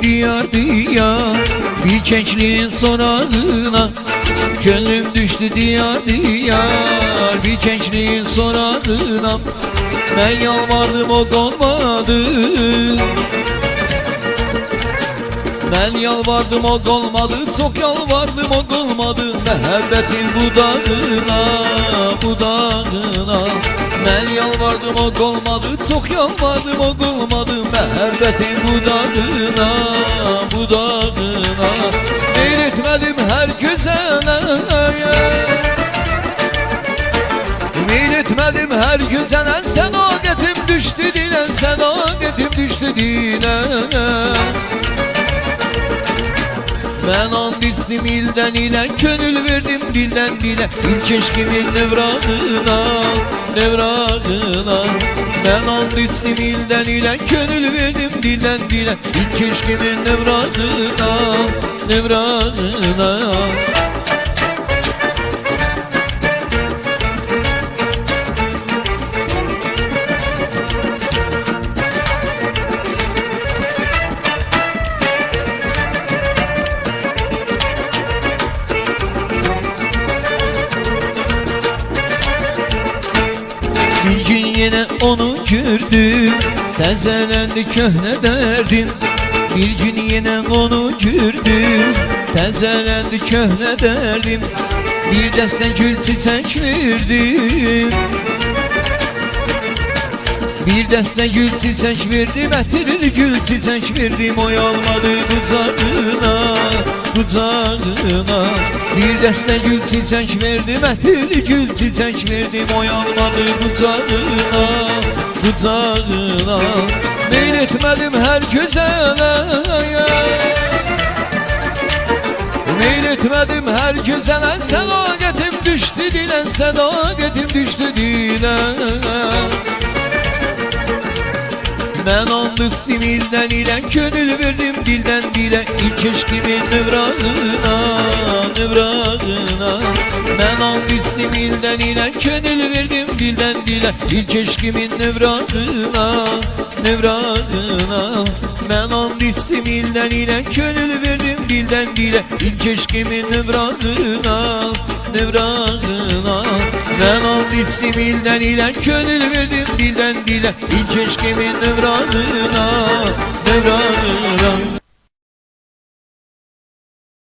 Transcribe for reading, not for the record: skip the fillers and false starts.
diyar diyar bir gençliğin sorarına. Gönlüm düştü diyar diyar bir gençliğin sorarına. Ben yalvardım o olmadı, ben yalvardım o olmadı, çok yalvardım o olmadı. Muhabbetin budağına, budağına. Ben yalvardım o olmadı, çok yalvardım o olmadı. Muhabbetin budağına, budağına. Meyletmedim her güzele, meyletmedim her güzele. Senadetim düştü dile, senadetim düştü dile. Ben and içtim ilden ile, gönül verdim dilden dile. İlk eşkimin nevradına, nevradına. Ben and içtim ilden ile, gönül verdim dilden dile. İlk eşkimin nevradına, nevradına. Bir gün yine onu gördüm, tezelendi köhne derdim. Bir gün yine onu gördüm, tezelendi köhne derdim. Bir deste gül çiçek verdim, bir deste gül çiçek verdim. Ətirli gül çiçek verdim, oy almadı kucağına, kucağına. Bir deste gül çiçek verdim, ətirli gül çiçek verdim, oy almadı kucağına, kucağına. Meyletmedim her güzele, meyletmedim her güzele. Senadetim düştü dile, senadetim düştü dile. Ben and içtim ilden ile, gönül verdim dilden dile. İlk eşkimin nevradına, nevradına. Ben and içtim ilden ile, gönül verdim dilden dile. İlk eşkimin nevradına, nevradına. Ben and içtim ilden ile, gönül verdim dilden dile. İlk eşkimin nevradına, nevradına. Ben and içtim ilden ile, gönül verdim dilden dile. İlk eşkimin nevradına, nevradına.